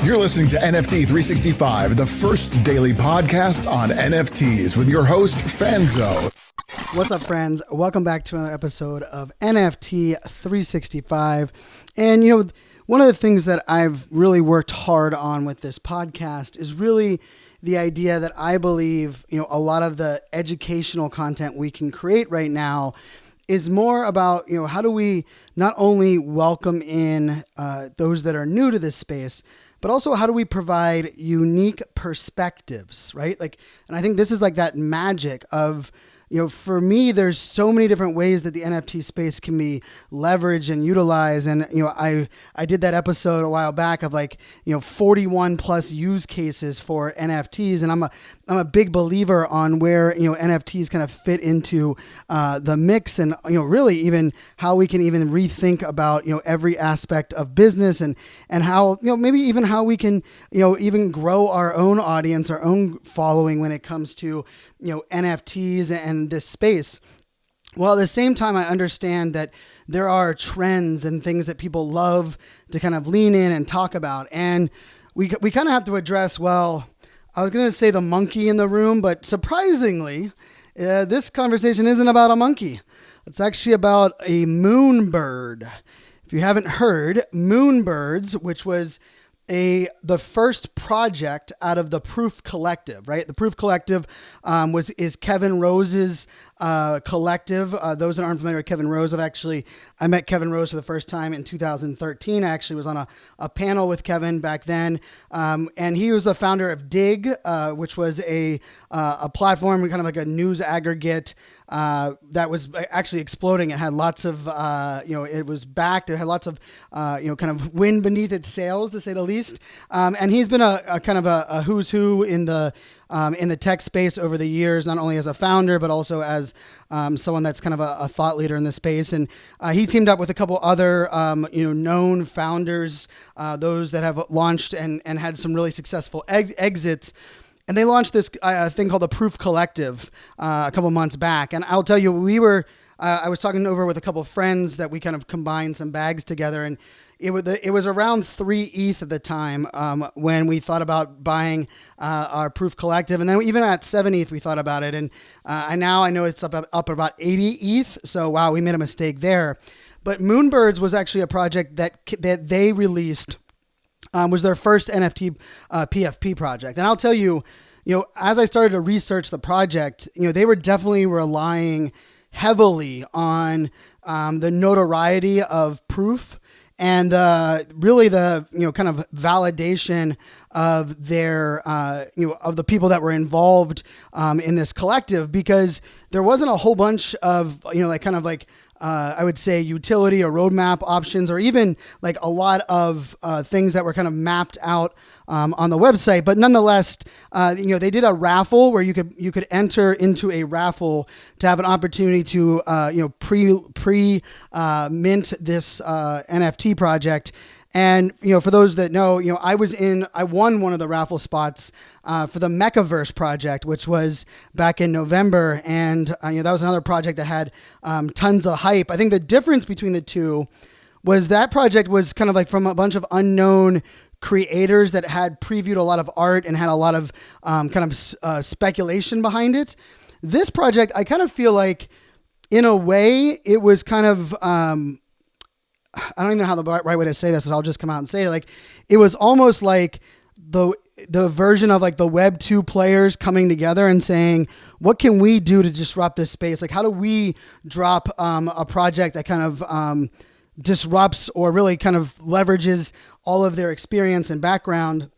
You're listening to NFT 365, the first daily podcast on NFTs with your host, Fanzo. What's up, friends? Welcome back to another episode of NFT 365. And, one of the things that I've really worked hard on with this podcast is really the idea that I believe, a lot of the educational content we can create right now is more about, how do we not only welcome in those that are new to this space, but also how do we provide unique perspectives, right? And I think this is like that magic of, for me, there's so many different ways that the NFT space can be leveraged and utilized. And, I did that episode a while back of 41 plus use cases for NFTs. And I'm a big believer on where, NFTs kind of fit into the mix and, really even how we can even rethink about, every aspect of business and how, maybe even how we can, even grow our own audience, our own following when it comes to, NFTs and this space. Well, at the same time, I understand that there are trends and things that people love to kind of lean in and talk about. And we kind of have to address, I was going to say the monkey in the room, but surprisingly, this conversation isn't about a monkey. It's actually about a moonbird. If you haven't heard, Moonbirds, which was the first project out of the Proof Collective, right? The Proof Collective is Kevin Rose's collective. Those that aren't familiar with Kevin Rose, I met Kevin Rose for the first time in 2013. I actually was on a panel with Kevin back then, and he was the founder of Dig, which was a platform, kind of like a news aggregate that was actually exploding. It had lots of, it was backed. It had lots of, kind of wind beneath its sails, to say the least. And he's been a kind of a who's who in the tech space over the years, not only as a founder, but also as someone that's kind of a thought leader in the space. And he teamed up with a couple other, known founders, those that have launched and had some really successful exits. And they launched this thing called the Proof Collective a couple months back. And I'll tell you, I was talking over with a couple of friends that we kind of combined some bags together, and it was around 3 ETH at the time when we thought about buying our Proof Collective. And then even at 7 ETH, we thought about it. And I know it's up about 80 ETH. So, wow, we made a mistake there. But Moonbirds was actually a project that they released, was their first NFT PFP project. And I'll tell you, as I started to research the project, they were definitely relying heavily on the notoriety of Proof and really the kind of validation of their of the people that were involved in this collective, because there wasn't a whole bunch of I would say utility or roadmap options, or even like a lot of things that were kind of mapped out on the website. But nonetheless, they did a raffle where you could enter into a raffle to have an opportunity to pre mint this NFT project. And, for those that know, I won one of the raffle spots for the Mechaverse project, which was back in November. And, that was another project that had tons of hype. I think the difference between the two was that project was kind of like from a bunch of unknown creators that had previewed a lot of art and had a lot of speculation behind it. This project, I kind of feel like, in a way, it was kind of... I don't even know how the right way to say this is. I'll just come out and say it. It was almost like the version of the Web 2 players coming together and saying, what can we do to disrupt this space? How do we drop a project that kind of disrupts or really kind of leverages all of their experience and background?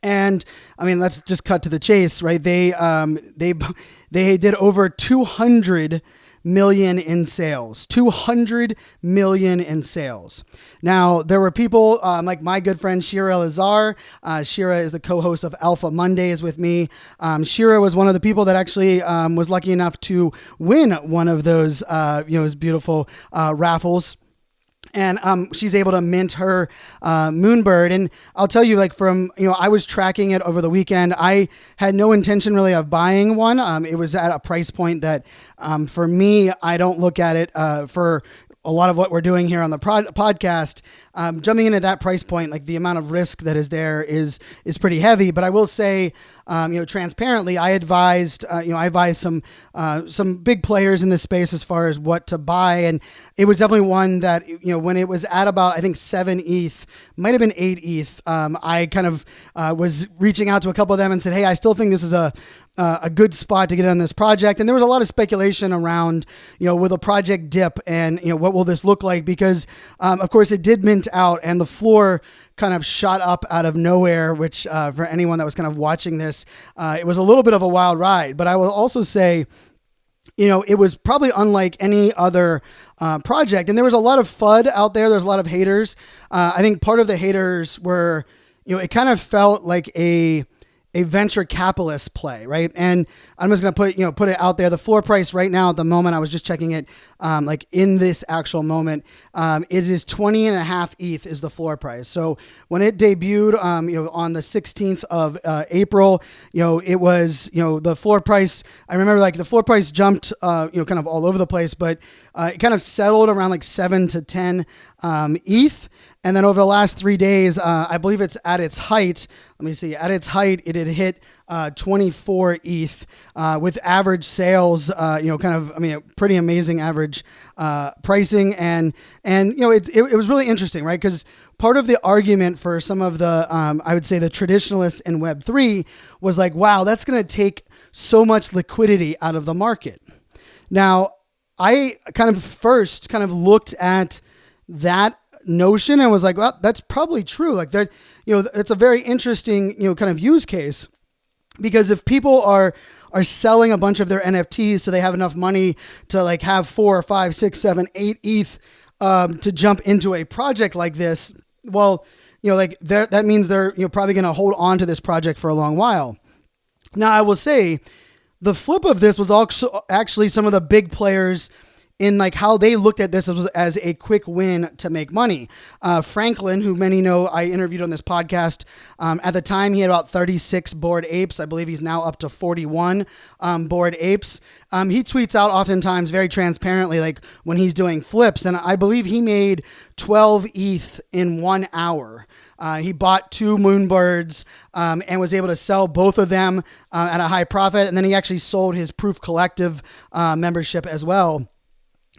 And I mean, let's just cut to the chase, right? They did over 200 million in sales, 200 million in sales. Now, there were people like my good friend Shira Lazar. Shira is the co-host of Alpha Mondays with me. Shira was one of the people that actually was lucky enough to win one of those, those beautiful raffles. And she's able to mint her Moonbird. And I'll tell you, I was tracking it over the weekend. I had no intention really of buying one. It was at a price point that for me, I don't look at it for a lot of what we're doing here on the podcast, jumping into that price point, like the amount of risk that is there is pretty heavy. But I will say, transparently, I advised some big players in this space as far as what to buy, and it was definitely one that when it was at about I think 7 ETH, might have been 8 ETH. I kind of was reaching out to a couple of them and said, hey, I still think this is a good spot to get on this project. And there was a lot of speculation around, will the project dip and, what will this look like? Because, of course, it did mint out and the floor kind of shot up out of nowhere, which for anyone that was kind of watching this, it was a little bit of a wild ride. But I will also say, it was probably unlike any other project. And there was a lot of FUD out there. There's a lot of haters. I think part of the haters were, it kind of felt like a venture capitalist play, right? And I'm just going to put it out there. The floor price right now at the moment, I was just checking it, like in this actual moment, it is 20.5 ETH is the floor price. So when it debuted, on the 16th of April, it was, the floor price, I remember like the floor price jumped, kind of all over the place, but it kind of settled around like 7 to 10 ETH. And then over the last 3 days, I believe it's at its height. Let me see. At its height, it had hit 24 ETH with average sales, pretty amazing average pricing. And it was really interesting, right? Because part of the argument for some of the, I would say the traditionalists in Web3 was like, wow, that's going to take so much liquidity out of the market. Now, I kind of looked at that notion and was like, well, that's probably true. Like that, it's a very interesting, kind of use case, because if people are selling a bunch of their NFTs so they have enough money to like have 4, 5, 6, 7, 8 ETH to jump into a project like this, well, that means they're probably going to hold on to this project for a long while. Now, I will say the flip of this was also actually some of the big players in like how they looked at this as a quick win to make money. Franklin, who many know I interviewed on this podcast, at the time he had about 36 Bored Apes. I believe he's now up to 41 Bored Apes. He tweets out oftentimes very transparently, like when he's doing flips, and I believe he made 12 ETH in 1 hour. He bought 2 Moonbirds and was able to sell both of them at a high profit, and then he actually sold his Proof Collective membership as well.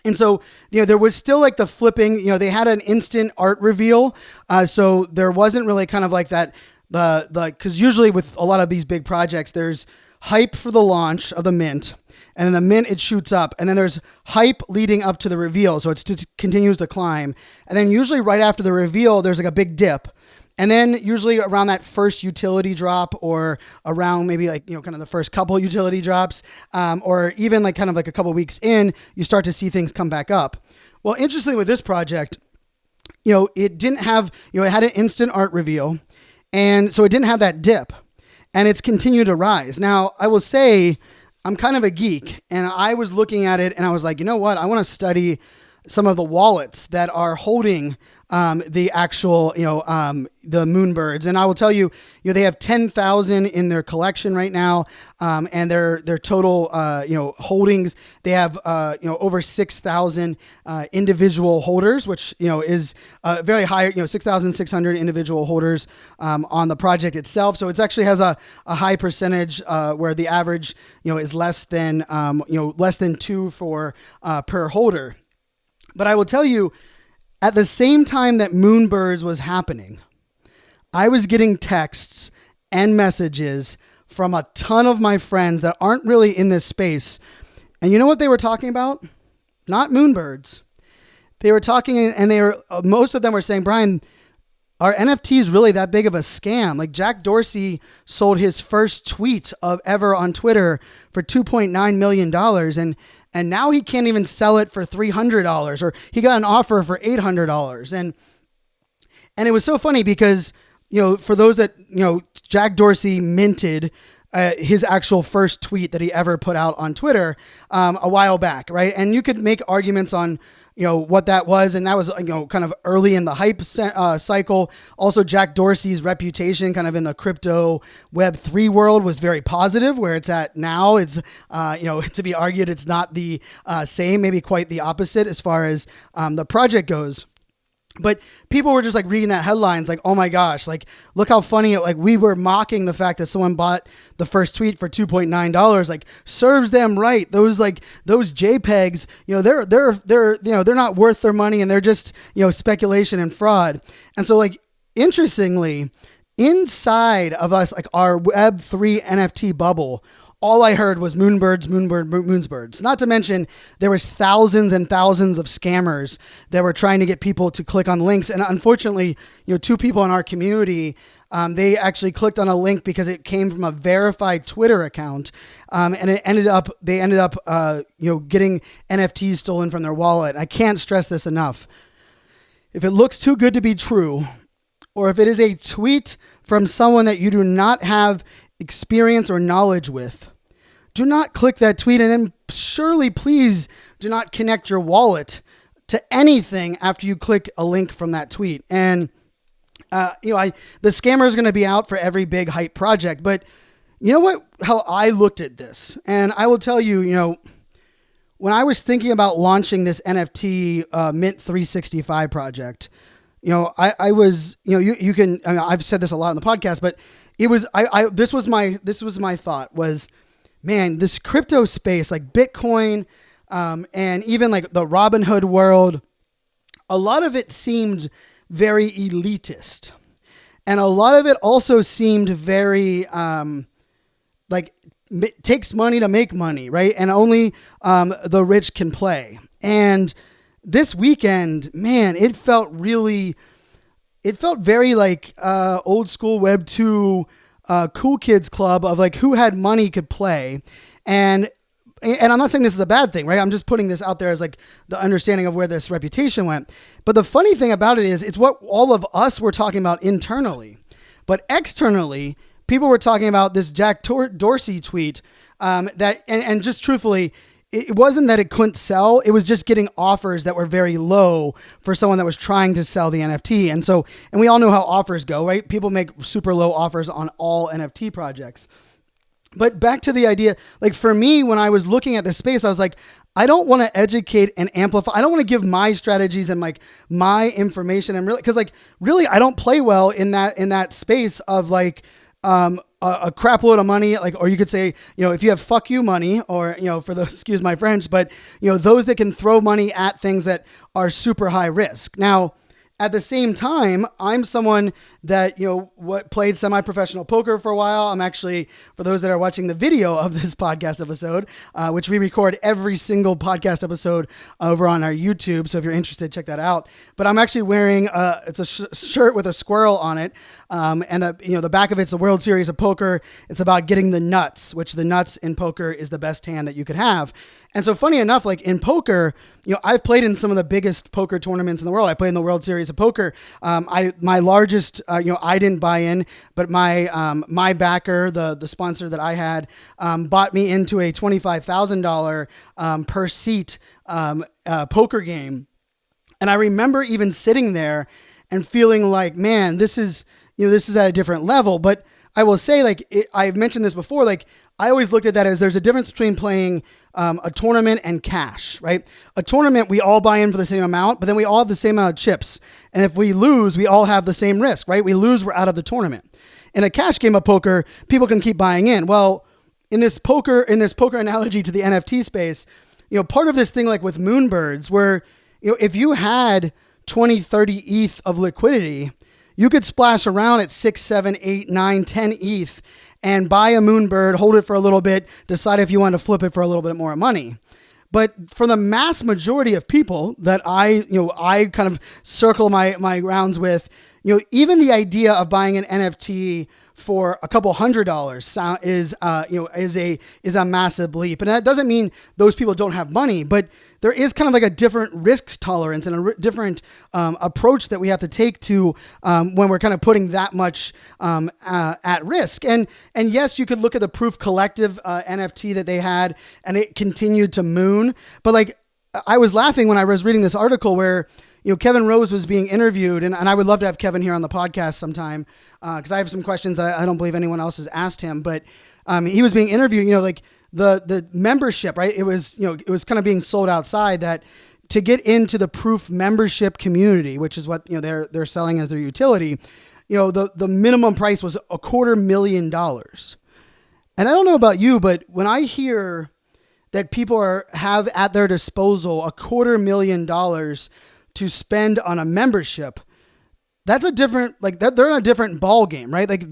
And so, there was still like the flipping, they had an instant art reveal. So there wasn't really kind of like that, cause usually with a lot of these big projects, there's hype for the launch of the mint, and then the mint, it shoots up, and then there's hype leading up to the reveal. So it continues to climb. And then usually right after the reveal, there's like a big dip. And then usually around that first utility drop, or around maybe like, kind of the first couple utility drops, or even like kind of like a couple weeks in, you start to see things come back up. Well, interestingly with this project, it didn't have, it had an instant art reveal. And so it didn't have that dip, and it's continued to rise. Now, I will say I'm kind of a geek, and I was looking at it and I was like, you know what? I want to study some of the wallets that are holding the actual, the Moonbirds. And I will tell you, they have 10,000 in their collection right now. And their total, holdings, they have, over 6,000 individual holders, which, is very high, 6,600 individual holders on the project itself. So it actually has a high percentage where the average, is less than 2 for per holder. But I will tell you, at the same time that Moonbirds was happening, I was getting texts and messages from a ton of my friends that aren't really in this space. And you know what they were talking about? Not Moonbirds. They were talking, and most of them were saying, Brian, are NFTs really that big of a scam? Like Jack Dorsey sold his first tweet ever on Twitter for $2.9 million. And now he can't even sell it for $300, or he got an offer for $800. And it was so funny because, for those that, Jack Dorsey minted his actual first tweet that he ever put out on Twitter a while back, right? And you could make arguments on what that was, and that was kind of early in the hype cycle. Also, Jack Dorsey's reputation kind of in the crypto Web3 world was very positive. Where it's at now, it's to be argued it's not the same, maybe quite the opposite as far as the project goes. But people were just like reading that headlines like, oh my gosh, like look how funny it, like we were mocking the fact that someone bought the first tweet for $2.9, like serves them right. Those JPEGs, they're not worth their money, and they're just, speculation and fraud. And so like, interestingly, inside of us, like our Web3 NFT bubble, all I heard was Moonbirds. Not to mention there was thousands and thousands of scammers that were trying to get people to click on links. And unfortunately, two people in our community, they actually clicked on a link because it came from a verified Twitter account. And they ended up getting NFTs stolen from their wallet. I can't stress this enough. If it looks too good to be true, or if it is a tweet from someone that you do not have experience or knowledge with, do not click that tweet, and then surely please do not connect your wallet to anything after you click a link from that tweet. And the scammer is going to be out for every big hype project, but you know what? How I looked at this, and I will tell you, when I was thinking about launching this NFT Mint 365 project, I was, you can. I mean, I've said this a lot on the podcast, but it was this was my thought was, man, this crypto space like Bitcoin and even like the Robinhood world, a lot of it seemed very elitist, and a lot of it also seemed very like it takes money to make money, right? And only the rich can play. And this weekend, man, it felt very like old school Web 2 cool kids club of like who had money could play. And I'm not saying this is a bad thing, right? I'm just putting this out there as like the understanding of where this reputation went. But the funny thing about it is it's what all of us were talking about internally. But externally, people were talking about this Jack Dorsey tweet that, and just truthfully, it wasn't that it couldn't sell. It was just getting offers that were very low for someone that was trying to sell the NFT. And we all know how offers go, right? People make super low offers on all NFT projects. But back to the idea, like for me, when I was looking at this space, I was like, I don't want to educate and amplify. I don't want to give my strategies and like my information, and really, I don't play well in that space of like, a crap load of money, like, or you could say, if you have fuck you money, or, for those, excuse my French, but, those that can throw money at things that are super high risk. Now, at the same time, I'm someone that, played semi-professional poker for a while. I'm actually, for those that are watching the video of this podcast episode, which we record every single podcast episode over on our YouTube. So if you're interested, check that out. But I'm actually wearing, it's a shirt with a squirrel on it. And the back of it's the World Series of Poker. It's about getting the nuts, which the nuts in poker is the best hand that you could have. And so funny enough, like in poker, I've played in some of the biggest poker tournaments in the world. I played in the World Series of Poker. My largest, I didn't buy in, but my backer, the sponsor that I had, bought me into a $25,000 per seat poker game. And I remember even sitting there and feeling like, man, this is at a different level. But I will say, like, I've mentioned this before, like, I always looked at that as there's a difference between playing a tournament and cash, right? A tournament, we all buy in for the same amount, but then we all have the same amount of chips. And if we lose, we all have the same risk, right? We lose, we're out of the tournament. In a cash game of poker, people can keep buying in. Well, in this poker analogy to the NFT space, part of this thing, like with Moonbirds, where, if you had 20, 30 ETH of liquidity, you could splash around at 6, 7, 8, 9, 10 ETH and buy a Moonbird, hold it for a little bit, decide if you want to flip it for a little bit more money. But for the mass majority of people that I kind of circle my rounds with, even the idea of buying an NFT for a couple $100 is a massive leap. And that doesn't mean those people don't have money, but there is kind of like a different risk tolerance and a different approach that we have to take to when we're kind of putting that much at risk. And yes, you could look at the Proof Collective NFT that they had, and it continued to moon. But like, I was laughing when I was reading this article where Kevin Rose was being interviewed, and I would love to have Kevin here on the podcast sometime because I have some questions that I don't believe anyone else has asked him. But he was being interviewed, like the membership, right? It was kind of being sold outside that to get into the Proof membership community, which is what they're selling as their utility. The minimum price was $250,000. And I don't know about you, but when I hear that people have at their disposal $250,000 to spend on a membership, that's a different, like that they're in a different ball game, right? Like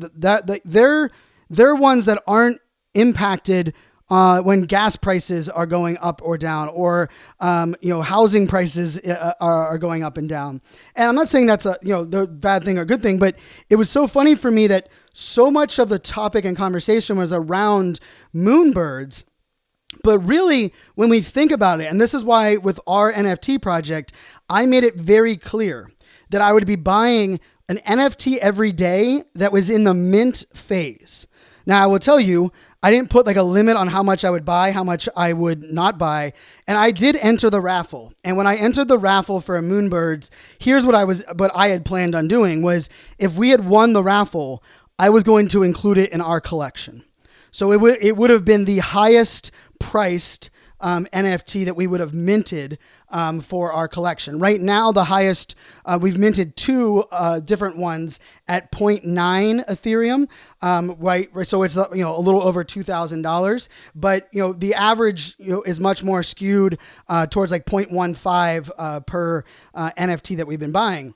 they're ones that aren't impacted when gas prices are going up or down, or housing prices are going up and down. And I'm not saying that's the bad thing or good thing, but it was so funny for me that so much of the topic and conversation was around Moonbirds. But really, when we think about it, and this is why with our NFT project, I made it very clear that I would be buying an NFT every day that was in the mint phase. Now, I will tell you, I didn't put like a limit on how much I would buy, how much I would not buy. And I did enter the raffle. And when I entered the raffle for a Moonbirds, here's what I had planned on doing was if we had won the raffle, I was going to include it in our collection. So it would have been the highest priced NFT that we would have minted for our collection. Right now, the highest, we've minted two different ones at 0.9 Ethereum, right? So it's a little over $2,000, but the average is much more skewed towards like 0.15 per NFT that we've been buying.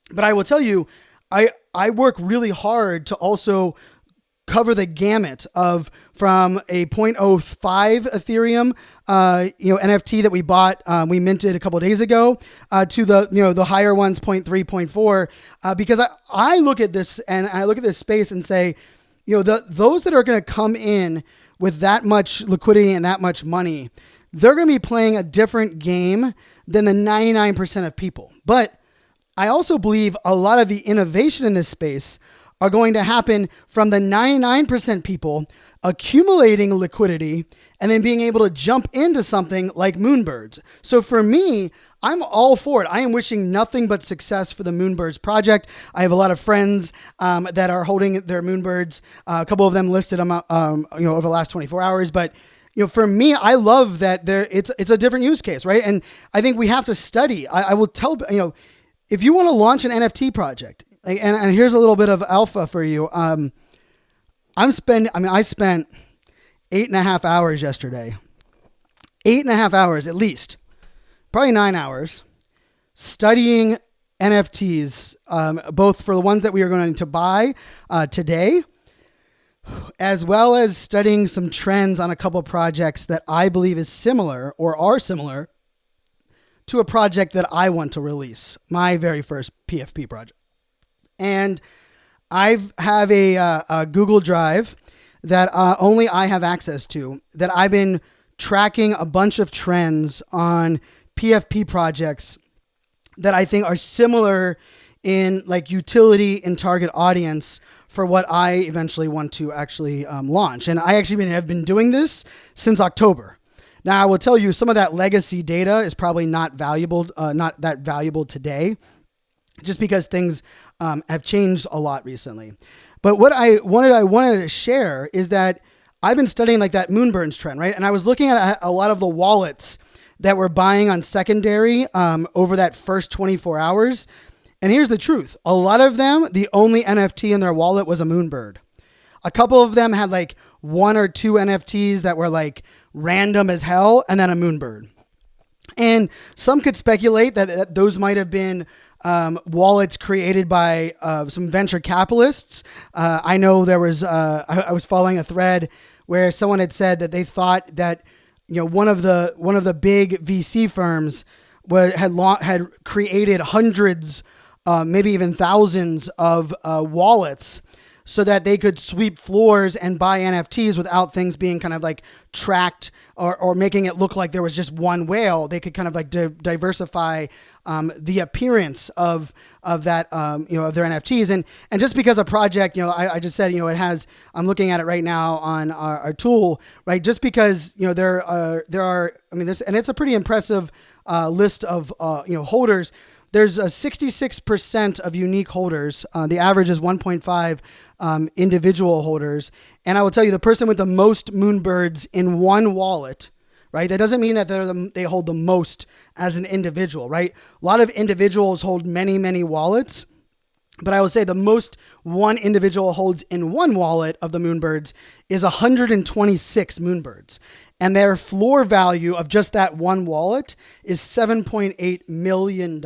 But I will tell you, I work really hard to also cover the gamut of from a 0.05 Ethereum, NFT that we bought, we minted a couple of days ago, to the higher ones, 0.3, 0.4, because I look at this and I look at this space and say, those that are going to come in with that much liquidity and that much money, they're going to be playing a different game than the 99% of people. But I also believe a lot of the innovation in this space are going to happen from the 99% people accumulating liquidity and then being able to jump into something like Moonbirds. So for me, I'm all for it. I am wishing nothing but success for the Moonbirds project. I have a lot of friends that are holding their Moonbirds. A couple of them listed them over the last 24 hours. But for me, I love that it's a different use case, right? And I think we have to study. I will tell, if you want to launch an NFT project, and here's a little bit of alpha for you. I spent 8.5 hours yesterday, 8.5 hours at least, probably 9 hours studying NFTs, both for the ones that we are going to buy today, as well as studying some trends on a couple of projects that I believe is similar or are similar to a project that I want to release, my very first PFP project. And I have a Google Drive that only I have access to, that I've been tracking a bunch of trends on PFP projects that I think are similar in like utility and target audience for what I eventually want to actually launch. And I actually have been doing this since October. Now, I will tell you some of that legacy data is probably not that valuable today, just because things have changed a lot recently. But what I wanted to share is that I've been studying like that Moonbirds trend, right? And I was looking at a lot of the wallets that were buying on secondary over that first 24 hours. And here's the truth. A lot of them, the only NFT in their wallet was a Moonbird. A couple of them had like one or two NFTs that were like random as hell, and then a Moonbird. And some could speculate that those might have been wallets created by some venture capitalists. I know there was, I was following a thread where someone had said that they thought that, one of the big VC firms had created hundreds maybe even thousands of wallets, so that they could sweep floors and buy NFTs without things being kind of like tracked or making it look like there was just one whale. They could kind of like diversify the appearance of that, of their NFTs. And just because a project, I just said, it has, I'm looking at it right now on our tool, right? Just because, there are, and it's a pretty impressive list of, holders. There's 66% of unique holders. The average is 1.5 individual holders. And I will tell you, the person with the most Moonbirds in one wallet, right? That doesn't mean that they hold the most as an individual, right? A lot of individuals hold many, many wallets. But I will say the most one individual holds in one wallet of the Moonbirds is 126 Moonbirds. And their floor value of just that one wallet is $7.8 million.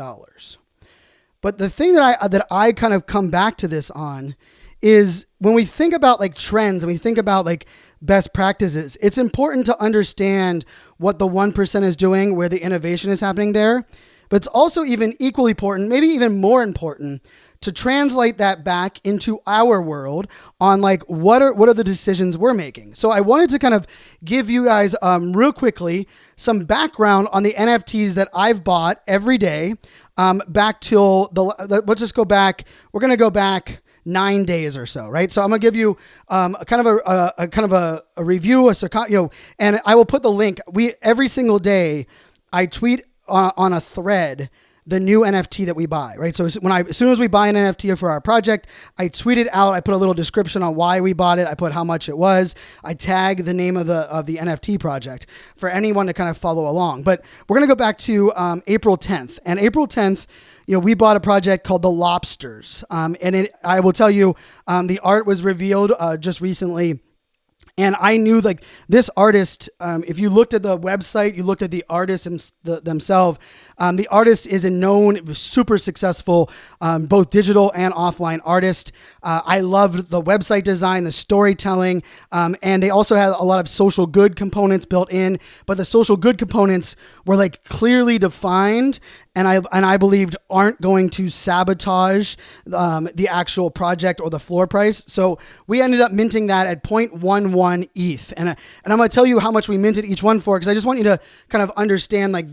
But the thing that I kind of come back to this on is when we think about like trends and we think about like best practices, it's important to understand what the 1% is doing, where the innovation is happening there. But it's also even equally important, maybe even more important, to translate that back into our world on like what are the decisions we're making. So I wanted to kind of give you guys real quickly some background on the NFTs that I've bought every day back till let's just go back. We're going to go back 9 days or so, right? So I'm gonna give you kind of a review, and I will put the link. Every single day I tweet on a thread the new NFT that we buy, right? So as soon as we buy an NFT for our project, I tweet it out. I put a little description on why we bought it. I put how much it was. I tag the name of the NFT project for anyone to kind of follow along. But we're gonna go back to April 10th, and April 10th. We bought a project called The Lobsters. I will tell you, the art was revealed just recently. And I knew like this artist, if you looked at the website, you looked at the artists themselves, the artist is a known, super successful, both digital and offline artist. I loved the website design, the storytelling, and they also had a lot of social good components built in, but the social good components were like clearly defined and I believed aren't going to sabotage the actual project or the floor price. So we ended up minting that at 0.11 ETH. And I'm going to tell you how much we minted each one for, because I just want you to kind of understand like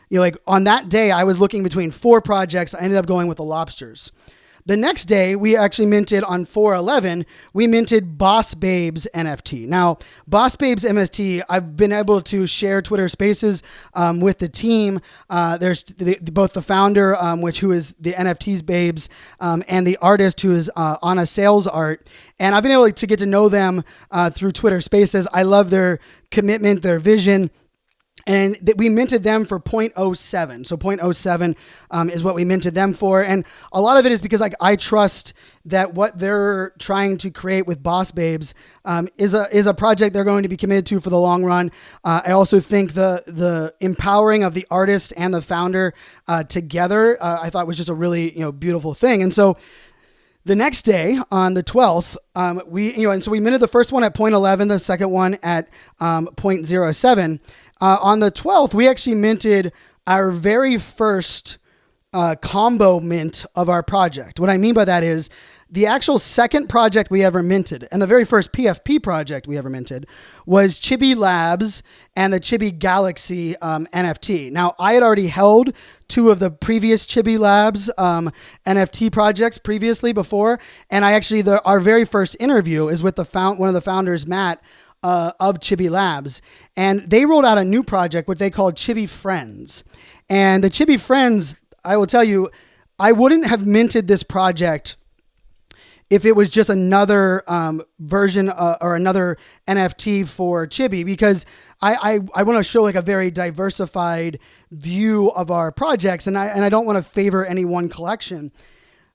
like on that day, I was looking between 4 projects. I ended up going with the Lobsters. The next day, we actually minted on 4/11, we minted Boss Babes NFT. Now, Boss Babes NFT, I've been able to share Twitter Spaces with the team. There's both the founder, who is the NFTs Babes, and the artist who is Anna Sales Art. And I've been able to get to know them through Twitter Spaces. I love their commitment, their vision. And we minted them for 0.07. So 0.07 is what we minted them for. And a lot of it is because like I trust that what they're trying to create with Boss Babes is a project they're going to be committed to for the long run. I also think the empowering of the artist and the founder together, I thought was just a really beautiful thing. And so the next day, on the 12th, we minted the first one at 0.11, the second one at 0.07. On the 12th, we actually minted our very first combo mint of our project. What I mean by that is the actual second project we ever minted, and the very first PFP project we ever minted, was Chibi Labs and the Chibi Galaxy NFT. Now, I had already held 2 of the previous Chibi Labs NFT projects previously before, and I actually, our very first interview is with one of the founders, Matt, of Chibi Labs, and they rolled out a new project, what they called Chibi Friends. And the Chibi Friends, I will tell you, I wouldn't have minted this project if it was just another version or another NFT for Chibi, because I want to show like a very diversified view of our projects, and I don't want to favor any one collection.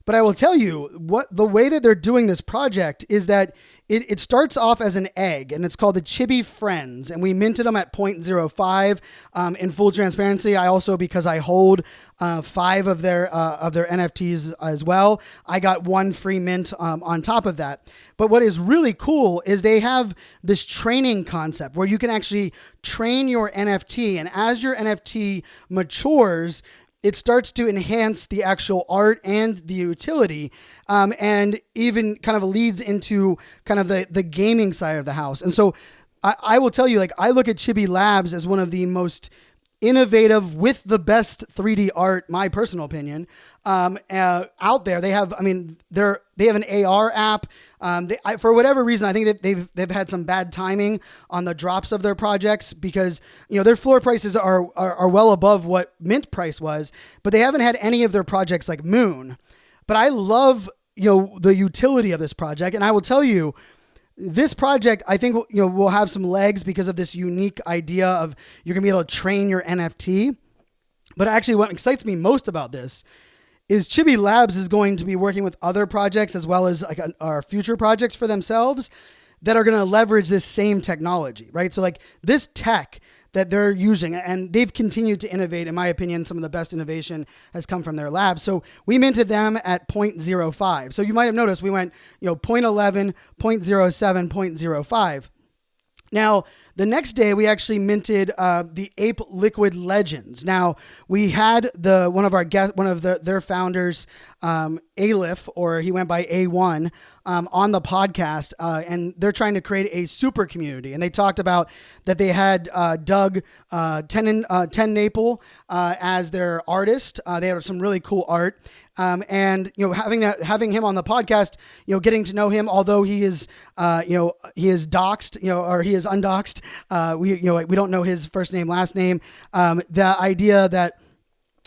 But I will tell you the way that they're doing this project is that it starts off as an egg, and it's called the Chibi Friends, and we minted them at 0.05. In full transparency, I also, because I hold 5 of their NFTs as well, I got 1 free mint on top of that. But what is really cool is they have this training concept where you can actually train your NFT, and as your NFT matures, it starts to enhance the actual art and the utility, and even kind of leads into kind of the gaming side of the house. And so I will tell you, like, I look at Chibi Labs as one of the most innovative with the best 3D art, my personal opinion, out there. They have, they have an AR app. For whatever reason, I think that they've had some bad timing on the drops of their projects, because, their floor prices are well above what mint price was, but they haven't had any of their projects like Moon. But I love, the utility of this project. And I will tell you, this project, I think, will have some legs because of this unique idea of you're going to be able to train your NFT. But actually, what excites me most about this is Chibi Labs is going to be working with other projects as well as like our future projects for themselves that are going to leverage this same technology, right? So like this tech that they're using, and they've continued to innovate. In my opinion, some of the best innovation has come from their lab. So we minted them at 0.05. So you might have noticed we went, 0.11, 0.07, 0.05. Now, the next day we actually minted the Ape Liquid Legends. Now, we had one of their founders, Alif, or he went by A1, on the podcast, and they're trying to create a super community. And they talked about that they had Doug 10 Naple as their artist. They had some really cool art. And having him on the podcast, getting to know him, although he is doxed, or he is undoxed. We don't know his first name, last name. The idea that,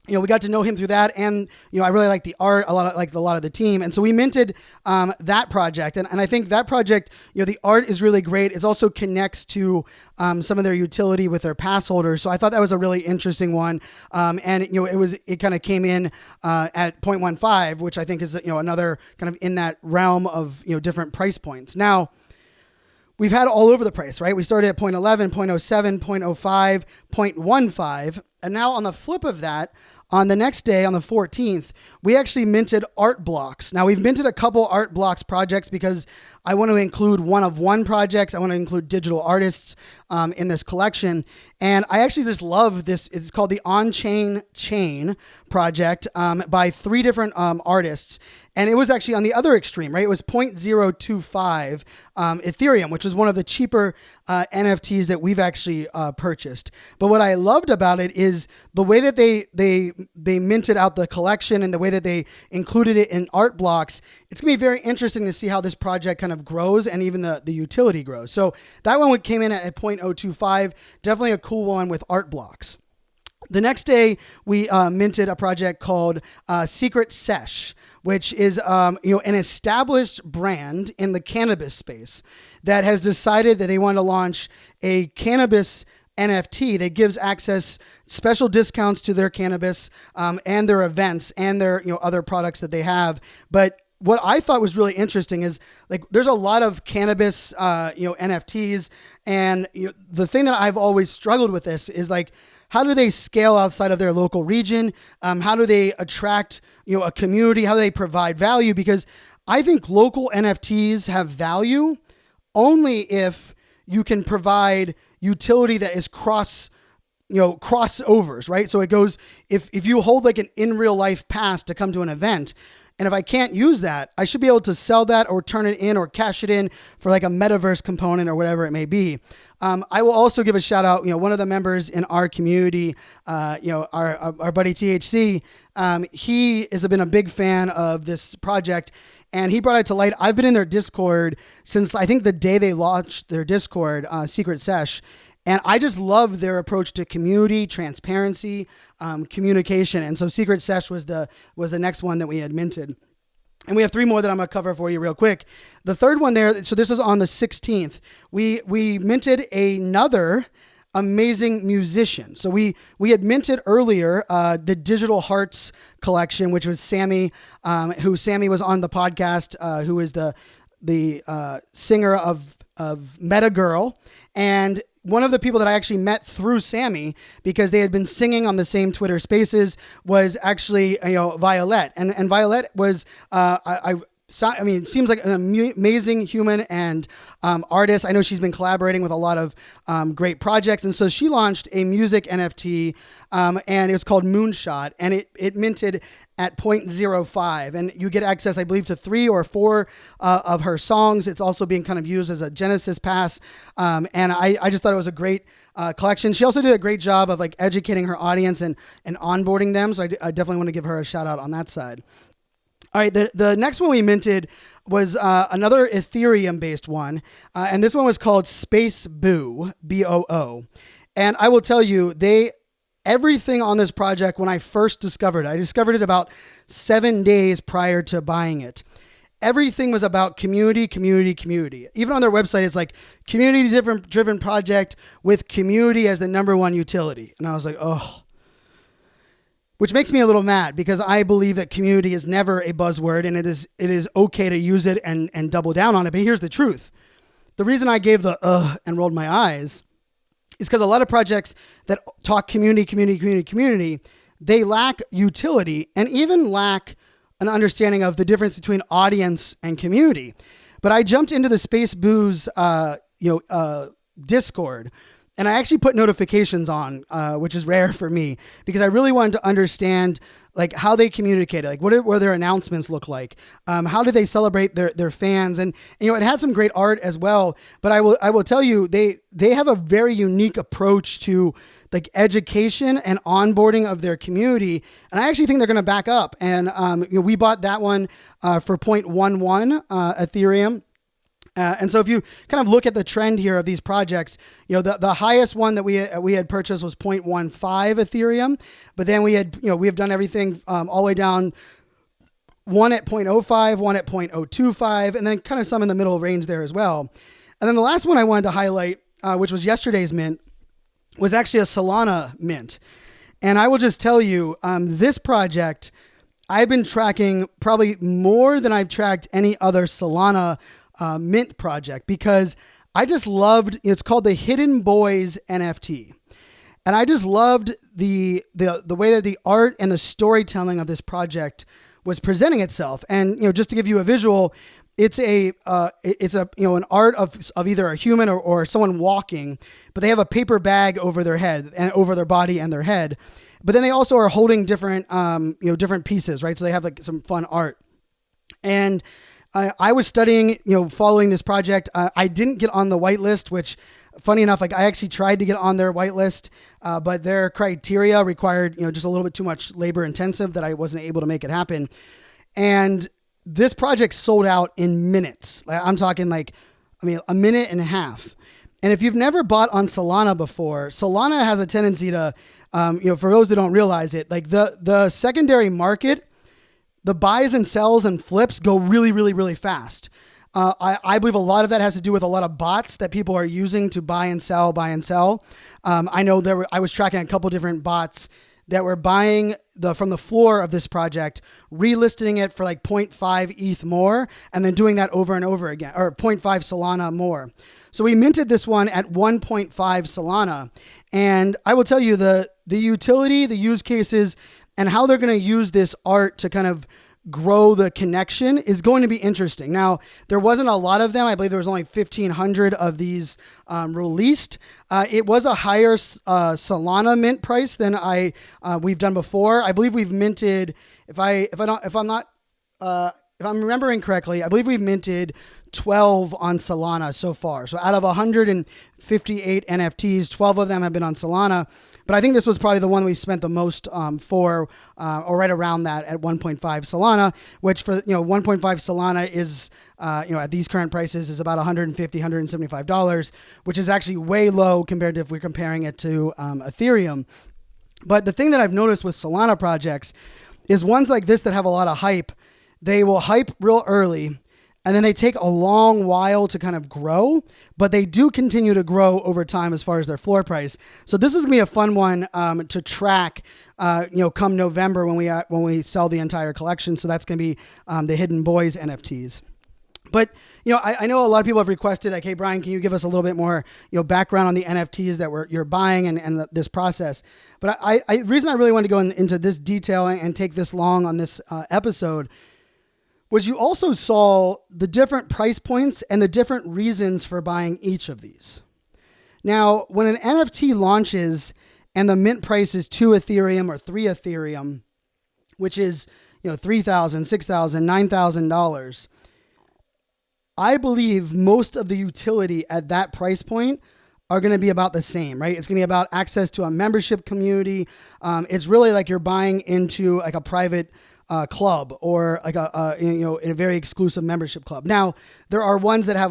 we got to know him through that. And, I really like the art, a lot of the team. And so we minted that project. And I think that project, the art is really great. It also connects to some of their utility with their pass holders. So I thought that was a really interesting one. And, it kind of came in at 0.15, which I think is, another kind of in that realm of, different price points. Now, we've had all over the place, right? We started at 0.11, 0.07, 0.05, 0.15. And now on the flip of that, on the next day, on the 14th, we actually minted art blocks. Now, we've minted a couple art blocks projects because I want to include one projects. I want to include digital artists in this collection. And I actually just love this. It's called the On-Chain Chain project by 3 different artists. And it was actually on the other extreme, right? It was 0.025 Ethereum, which is one of the cheaper NFTs that we've actually purchased. But what I loved about it is the way that they minted out the collection and the way that they included it in art blocks. It's going to be very interesting to see how this project kind of grows and even the utility grows. So that one came in at 0.025, definitely a cool one with art blocks. The next day, we minted a project called Secret Sesh, which is an established brand in the cannabis space that has decided that they want to launch a cannabis NFT that gives access, special discounts to their cannabis and their events and their other products that they have. But what I thought was really interesting is there's a lot of cannabis NFTs, and the thing that I've always struggled with this is how do they scale outside of their local region? How do they attract a community? How do they provide value? Because I think local NFTs have value only if you can provide utility that is crossovers, right? So it goes, if you hold an in real life pass to come to an event, and if I can't use that, I should be able to sell that or turn it in or cash it in for a metaverse component or whatever it may be. I will also give a shout out, one of the members in our community, our buddy THC, he has been a big fan of this project, and he brought it to light. I've been in their Discord since I think the day they launched their Discord, Secret Sesh. And I just love their approach to community, transparency, communication. And so Secret Sesh was the next one that we had minted. And we have 3 more that I'm going to cover for you real quick. The third one there, so this is on the 16th. We minted another amazing musician. So we had minted earlier the Digital Hearts collection, which was Sammy, Sammy was on the podcast, who is the singer of Meta Girl. And one of the people that I actually met through Sammy, because they had been singing on the same Twitter Spaces, was actually Violet, and Violet was seems like an amazing human and artist. I know she's been collaborating with a lot of great projects. And so she launched a music NFT and it was called Moonshot, and it minted at 0.05. And you get access, I believe, to 3 or 4 of her songs. It's also being kind of used as a Genesis pass. And I just thought it was a great collection. She also did a great job of like educating her audience and onboarding them. So I definitely want to give her a shout out on that side. All right, the next one we minted was another Ethereum-based one, and this one was called Space Boo, BOO. And I will tell you, everything on this project, when I first discovered it, I discovered it about 7 days prior to buying it. Everything was about community, community, community. Even on their website, it's like community-driven project with community as the number one utility. And I was like, oh. Which makes me a little mad because I believe that community is never a buzzword, and it is okay to use it and double down on it. But here's the truth. The reason I gave the and rolled my eyes is because a lot of projects that talk community, community, community, community, they lack utility and even lack an understanding of the difference between audience and community. But I jumped into the Space Boo's Discord, and I actually put notifications on, which is rare for me, because I really wanted to understand like how they communicated, like what their announcements look like, how do they celebrate their fans, and it had some great art as well. But I will tell you, they have a very unique approach to like education and onboarding of their community, and I actually think they're going to back up. And we bought that one for 0.11 Ethereum. And so if you kind of look at the trend here of these projects, the highest one that we had purchased was 0.15 Ethereum, but then we have done everything all the way down, one at 0.05, one at 0.025, and then kind of some in the middle range there as well. And then the last one I wanted to highlight, which was yesterday's mint, was actually a Solana mint. And I will just tell you, this project, I've been tracking probably more than I've tracked any other Solana mint project, because I just loved, it's called the Hidden Boys NFT. And I just loved the way that the art and the storytelling of this project was presenting itself. And, just to give you a visual, it's an art of either a human or someone walking, but they have a paper bag over their head and over their body and their head. But then they also are holding different pieces, right? So they have like some fun art. And I was studying, following this project. I didn't get on the whitelist, which, funny enough, like I actually tried to get on their whitelist, but their criteria required, just a little bit too much labor intensive that I wasn't able to make it happen. And this project sold out in minutes. I'm talking a minute and a half. And if you've never bought on Solana before, Solana has a tendency to, for those that don't realize it, like the secondary market, the buys and sells and flips go really, really, really fast. I believe a lot of that has to do with a lot of bots that people are using to buy and sell. I know I was tracking a couple different bots that were buying from the floor of this project, relisting it for like 0.5 ETH more, and then doing that over and over again, or 0.5 Solana more. So we minted this one at 1.5 Solana. And I will tell you the utility, the use cases, and how they're going to use this art to kind of grow the connection is going to be interesting. Now, there wasn't a lot of them. I believe there was only 1,500 of these released. It was a higher Solana mint price than we've done before. I believe we've minted, if I'm remembering correctly, I believe we've minted 12 on Solana so far. So out of 158 NFTs, 12 of them have been on Solana. But I think this was probably the one we spent the most for, or right around that at 1.5 Solana, which for 1.5 Solana is at these current prices is about $150, $175, which is actually way low compared to if we're comparing it to Ethereum. But the thing that I've noticed with Solana projects is ones like this that have a lot of hype. They will hype real early, and then they take a long while to kind of grow, but they do continue to grow over time as far as their floor price. So this is gonna be a fun one to track, come November when we sell the entire collection. So that's gonna be the Hidden Boys NFTs. But, I know a lot of people have requested, like, hey, Brian, can you give us a little bit more, background on the NFTs that you're buying and this process? But the reason I really wanted to go into this detail and take this long on this episode was you also saw the different price points and the different reasons for buying each of these. Now, when an NFT launches and the mint price is 2 Ethereum or 3 Ethereum, which is, $3,000, $6,000, $9,000, I believe most of the utility at that price point are going to be about the same, right? It's going to be about access to a membership community. It's really like you're buying into like a private club or like a very exclusive membership club. Now, there are ones that have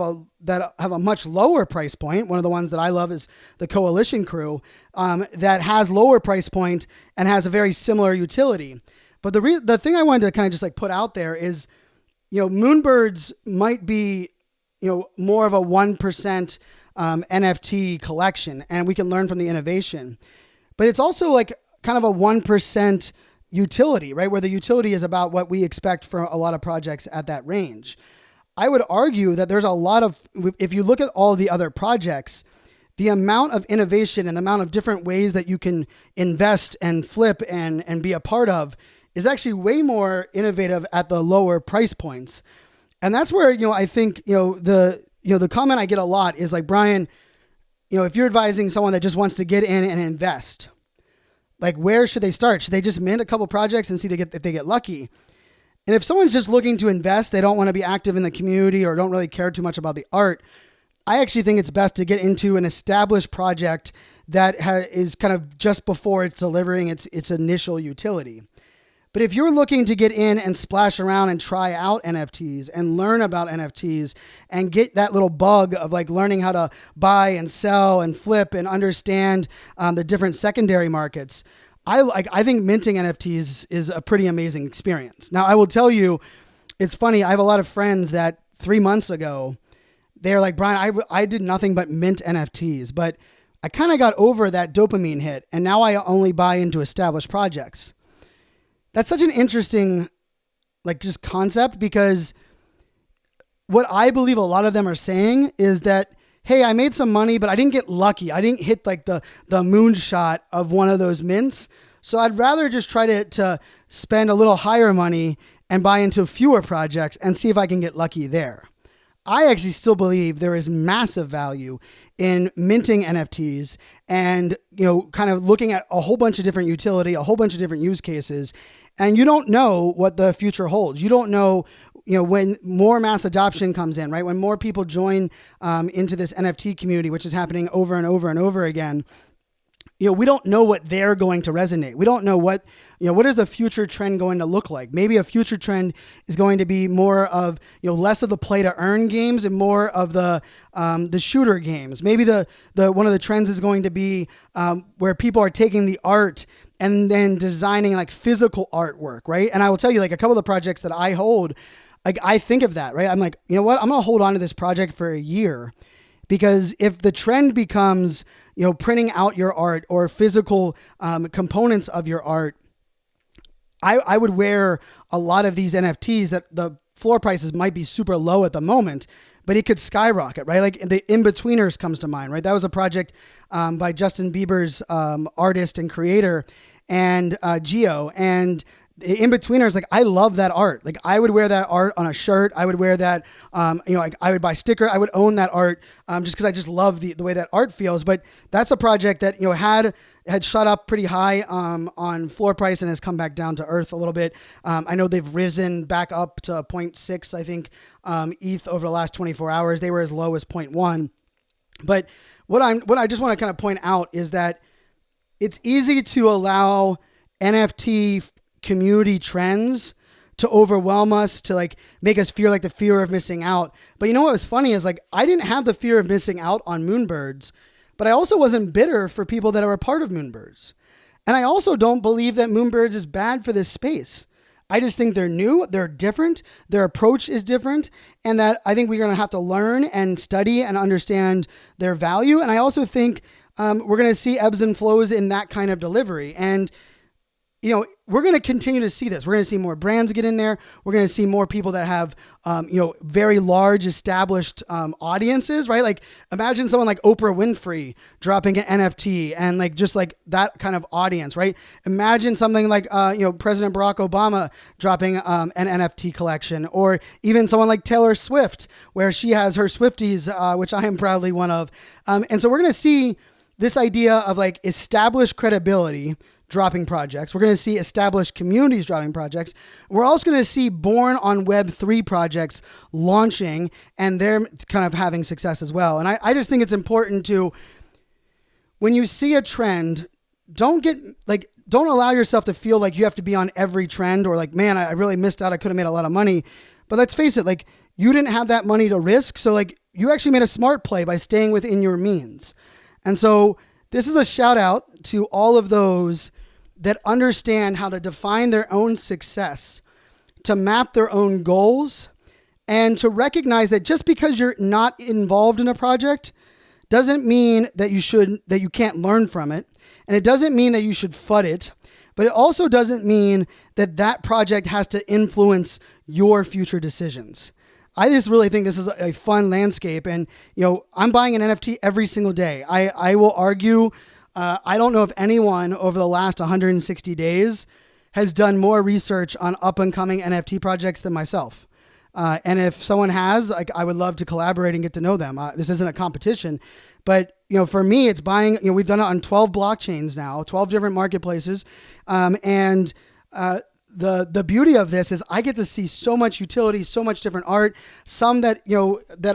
a much lower price point. One of the ones that I love is the Coalition Crew, that has lower price point and has a very similar utility. But the thing I wanted to kind of just like put out there is, Moonbirds might be, more of a 1% NFT collection, and we can learn from the innovation. But it's also like kind of a 1% utility, right? Where the utility is about what we expect for a lot of projects at that range. I would argue that there's a lot of, if you look at all the other projects, the amount of innovation and the amount of different ways that you can invest and flip and be a part of is actually way more innovative at the lower price points. And that's where, I think, the comment I get a lot is like, Brian, if you're advising someone that just wants to get in and invest, like, where should they start? Should they just mint a couple projects and see if they get lucky? And if someone's just looking to invest, they don't want to be active in the community or don't really care too much about the art, I actually think it's best to get into an established project that is kind of just before it's delivering its initial utility. But if you're looking to get in and splash around and try out NFTs and learn about NFTs and get that little bug of like learning how to buy and sell and flip and understand the different secondary markets, I think minting NFTs is a pretty amazing experience. Now, I will tell you, it's funny. I have a lot of friends that 3 months ago, they're like, Brian, I did nothing but mint NFTs, but I kind of got over that dopamine hit, and now I only buy into established projects. That's such an interesting, just concept, because what I believe a lot of them are saying is that, hey, I made some money, but I didn't get lucky. I didn't hit like the moonshot of one of those mints. So I'd rather just try to spend a little higher money and buy into fewer projects and see if I can get lucky there. I actually still believe there is massive value in minting NFTs and, kind of looking at a whole bunch of different utility, a whole bunch of different use cases. And you don't know what the future holds. You don't know, when more mass adoption comes in, right? When more people join into this NFT community, which is happening over and over and over again, we don't know what they're going to resonate. We don't know what is the future trend going to look like. Maybe a future trend is going to be more of, less of the play to earn games and more of the shooter games. Maybe the one of the trends is going to be where people are taking the art and then designing like physical artwork, right? And I will tell you, like, a couple of the projects that I hold, like, I think of that, right? I'm like, you know what? I'm going to hold on to this project for a year. Because if the trend becomes, printing out your art or physical components of your art, I would wear a lot of these NFTs that the floor prices might be super low at the moment, but it could skyrocket, right? Like the In-Betweeners comes to mind, right? That was a project by Justin Bieber's artist and creator and Geo. And the In-Betweeners, like, I love that art. Like, I would wear that art on a shirt. I would wear that, I would buy sticker. I would own that art just because I just love the way that art feels. But that's a project that, had shot up pretty high on floor price and has come back down to earth a little bit. I know they've risen back up to 0.6, I think, ETH over the last 24 hours. They were as low as 0.1. But what I just want to kind of point out is that it's easy to allow NFT community trends to overwhelm us, to like make us feel like the fear of missing out. But you know what was funny is, like, I didn't have the fear of missing out on Moonbirds, but I also wasn't bitter for people that are a part of Moonbirds. And I also don't believe that Moonbirds is bad for this space. I just think they're new, they're different, their approach is different, and that I think we're going to have to learn and study and understand their value. And I also think we're going to see ebbs and flows in that kind of delivery. And we're going to continue to see this. We're going to see more brands get in there. We're going to see more people that have, very large established audiences, right? Like imagine someone like Oprah Winfrey dropping an NFT and like just like that kind of audience, right? Imagine something like, President Barack Obama dropping an NFT collection, or even someone like Taylor Swift, where she has her Swifties, which I am proudly one of. And so we're going to see this idea of like established credibility dropping projects. We're going to see established communities dropping projects. We're also going to see born on Web3 projects launching, and they're kind of having success as well. And I just think it's important to, when you see a trend, don't allow yourself to feel like you have to be on every trend, or like, man, I really missed out. I could have made a lot of money. But let's face it, like you didn't have that money to risk. So like you actually made a smart play by staying within your means. And so this is a shout out to all of those that understand how to define their own success, to map their own goals, and to recognize that just because you're not involved in a project doesn't mean that you can't learn from it. And it doesn't mean that you should FUD it, but it also doesn't mean that project has to influence your future decisions. I just really think this is a fun landscape, and I'm buying an NFT every single day. I will argue, I don't know if anyone over the last 160 days has done more research on up and coming NFT projects than myself. And if someone has, like, I would love to collaborate and get to know them. This isn't a competition, but for me, it's buying. We've done it on 12 blockchains now, 12 different marketplaces, The beauty of this is I get to see so much utility, so much different art, some that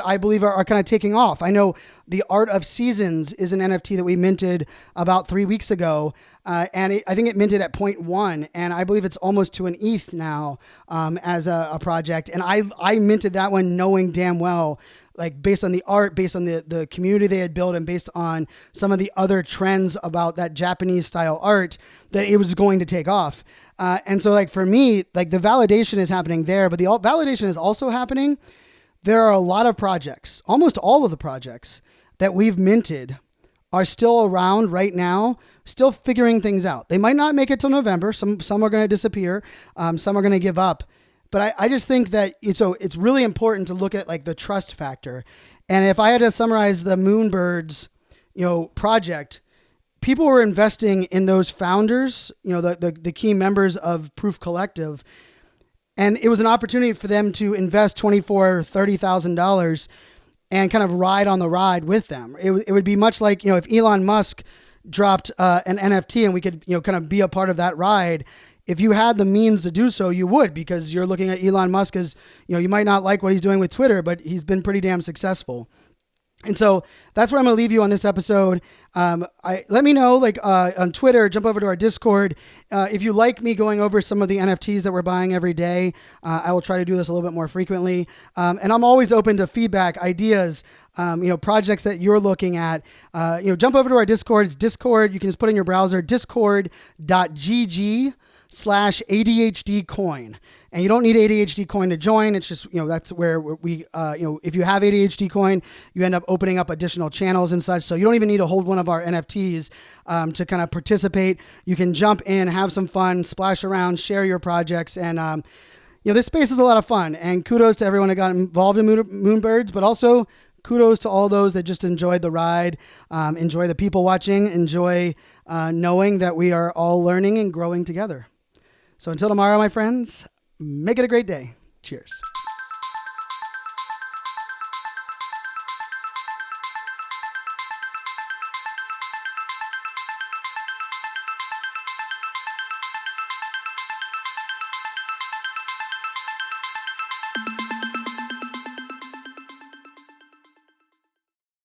I believe are kind of taking off. I know the Art of Seasons is an NFT that we minted about 3 weeks ago, and I think it minted at 0.1, and I believe it's almost to an ETH now as a project. And I minted that one knowing damn well, like based on the art, based on the community they had built, and based on some of the other trends about that Japanese style art, that it was going to take off. And so like for me, like the validation is happening there, but the validation is also happening. There are a lot of projects, almost all of the projects that we've minted are still around right now, still figuring things out. They might not make it till November. Some are going to disappear. Some are going to give up. But I just think that it's really important to look at like the trust factor. And if I had to summarize the Moonbirds, project, people were investing in those founders, the key members of Proof Collective. And it was an opportunity for them to invest $24,000 or $30,000 and kind of ride on the ride with them. It would be much like, if Elon Musk dropped an NFT and we could, kind of be a part of that ride. If you had the means to do so, you would, because you're looking at Elon Musk as, you might not like what he's doing with Twitter, but he's been pretty damn successful. And so that's where I'm going to leave you on this episode. Let me know, on Twitter, jump over to our Discord. If you like me going over some of the NFTs that we're buying every day, I will try to do this a little bit more frequently. And I'm always open to feedback, ideas, projects that you're looking at. Jump over to our Discord. It's Discord. You can just put in your browser, discord.gg/ADHD coin. And you don't need ADHD coin to join. It's just, that's where we, if you have ADHD coin, you end up opening up additional channels and such. So you don't even need to hold one of our NFTs to kind of participate. You can jump in, have some fun, splash around, share your projects. And, this space is a lot of fun. And kudos to everyone that got involved in Moonbirds, but also kudos to all those that just enjoyed the ride, enjoy the people watching, enjoy knowing that we are all learning and growing together. So until tomorrow, my friends, make it a great day. Cheers.